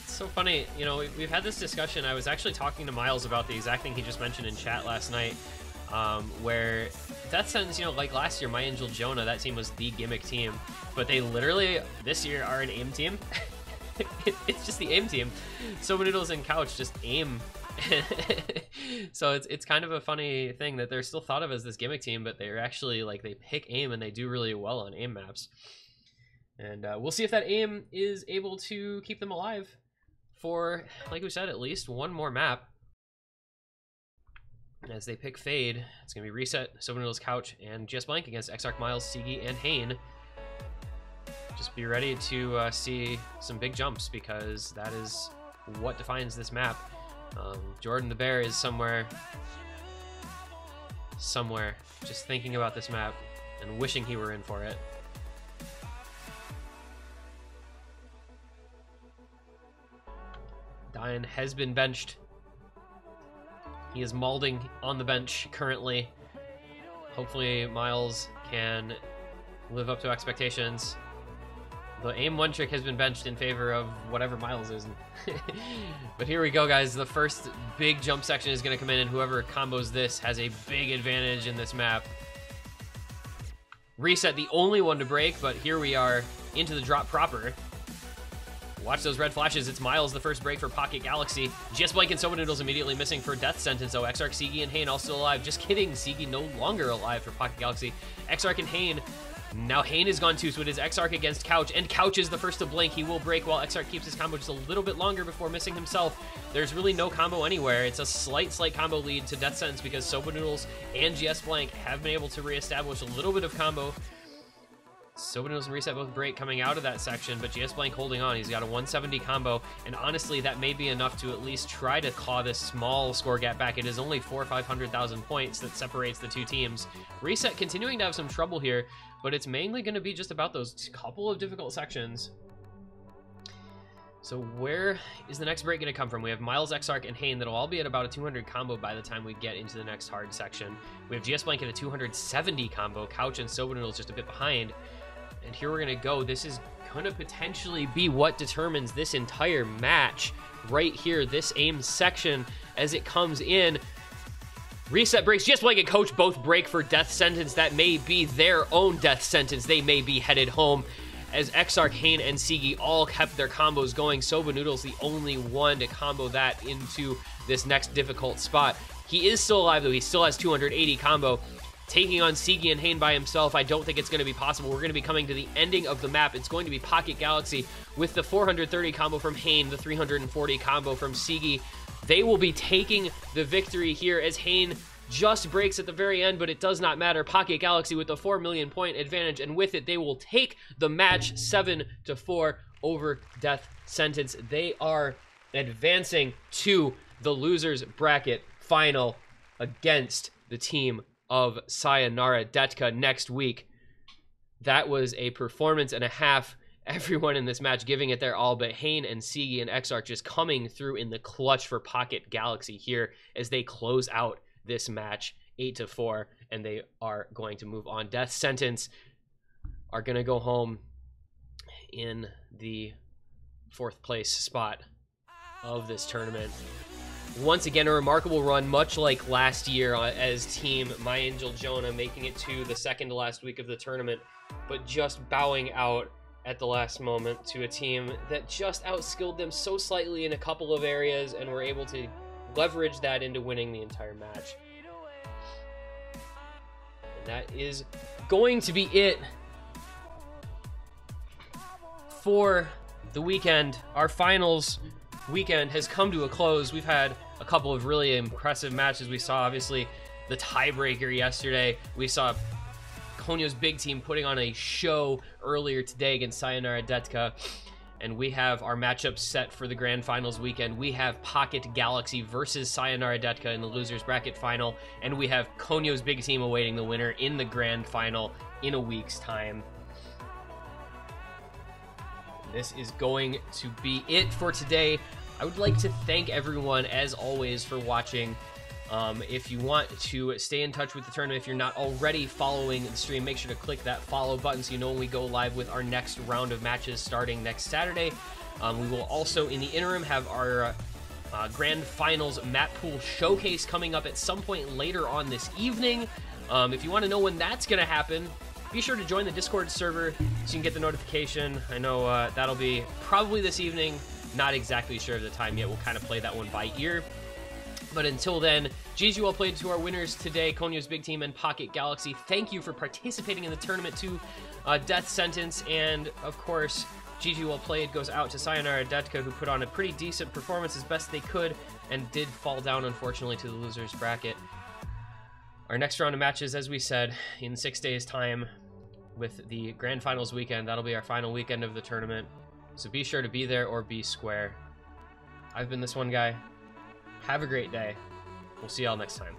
So funny, we've had this discussion. I was actually talking to Miles about the exact thing he just mentioned in chat last night, where Death Sentence, like last year, My Angel Jonah, that team was the gimmick team, but they literally this year are an AIM team. It's just the AIM team. Soba Noodles and Couch just AIM So it's kind of a funny thing that they're still thought of as this gimmick team, but they're actually like, they pick aim and they do really well on aim maps. And we'll see if that aim is able to keep them alive for, like we said, at least one more map. As they pick Fade, it's going to be Reset, Soba Couch, and GS Blank against Exarch, Miles, Sigi, and Hane. Just be ready to see some big jumps, because that is what defines this map. Jordan the Bear is somewhere, just thinking about this map and wishing he were in for it. Dian has been benched. He is mauling on the bench currently. Hopefully Miles can live up to expectations. The aim one trick has been benched in favor of whatever Miles is. But here we go, guys. The first big jump section is going to come in, and whoever combos this has a big advantage in this map. Reset, the only one to break, but here we are into the drop proper. Watch those red flashes. It's Miles, the first break for Pocket Galaxy. GS Blank and Soba Noodles immediately missing for Death Sentence, though. Exarch, Sigi, and Hane all still alive. Just kidding. Sigi no longer alive for Pocket Galaxy. Exarch and Hane. Now Hane is gone too, so it is Exarch against Couch, and Couch is the first to blink. He will break while Exarch keeps his combo just a little bit longer before missing himself. There's really no combo anywhere. It's a slight combo lead to Death Sentence because Soba Noodles and GS Blank have been able to reestablish a little bit of combo. Soba Noodles and Reset both break coming out of that section, but GS Blank holding on. He's got a 170 combo, and honestly, that may be enough to at least try to claw this small score gap back. It is only 400,000 or 500,000 points that separates the two teams. Reset continuing to have some trouble here, but it's mainly going to be just about those couple of difficult sections. So where is the next break going to come from? We have Miles, Exarch, and Hane that'll all be at about a 200 combo by the time we get into the next hard section. We have GS Blank at a 270 combo, Couch and Soba Noodles just a bit behind. And here we're going to go. This is going to potentially be what determines this entire match right here, this aim section as it comes in. Reset breaks. GS Blank and Coach both break for Death Sentence. That may be their own Death Sentence. They may be headed home as Exarch, Hane, and Sigi all kept their combos going. Soba Noodles the only one to combo that into this next difficult spot. He is still alive, though. He still has 280 combo. Taking on Sigi and Hane by himself, I don't think it's going to be possible. We're going to be coming to the ending of the map. It's going to be Pocket Galaxy with the 430 combo from Hane, the 340 combo from Sigi. They will be taking the victory here as Hane just breaks at the very end, but it does not matter. Pocket Galaxy with the 4 million point advantage, and with it, they will take the match 7-4 over Death Sentence. They are advancing to the losers bracket final against the team of Sayonara Detka next week. That was a performance and a half. Everyone in this match giving it their all, but Hane and Sigi and Exarch just coming through in the clutch for Pocket Galaxy here as they close out this match 8-4, and they are going to move on. Death Sentence are going to go home in the 4th place spot of this tournament. Once again, a remarkable run, much like last year as Team My Angel Jonah, making it to the second to last week of the tournament, but just bowing out at the last moment to a team that just outskilled them so slightly in a couple of areas and were able to leverage that into winning the entire match. And that is going to be it for the weekend. Our finals weekend has come to a close. We've had a couple of really impressive matches. We saw obviously the tiebreaker yesterday. We saw Konyo's big team putting on a show earlier today against Sayonara Detka, and we have our matchups set for the grand finals weekend. We have Pocket Galaxy versus Sayonara Detka in the losers bracket final, and we have Konyo's big team awaiting the winner in the grand final in a week's time. This is going to be it for today. I would like to thank everyone, as always, for watching. If you want to stay in touch with the tournament, if you're not already following the stream, make sure to click that follow button so you know when we go live with our next round of matches starting next Saturday. We will also, in the interim, have our Grand Finals map pool showcase coming up at some point later on this evening. If you want to know when that's going to happen, be sure to join the Discord server so you can get the notification. I know that'll be probably this evening. Not exactly sure of the time yet. We'll kind of play that one by ear. But until then, GG well played to our winners today, Konyo's Big Team and Pocket Galaxy. Thank you for participating in the tournament to Death Sentence. And, of course, GG well played goes out to Sayonara Detka, who put on a pretty decent performance as best they could and did fall down, unfortunately, to the loser's bracket. Our next round of matches, as we said, in 6 days' time with the Grand Finals weekend. That'll be our final weekend of the tournament. So be sure to be there or be square. I've been this one guy. Have a great day. We'll see y'all next time.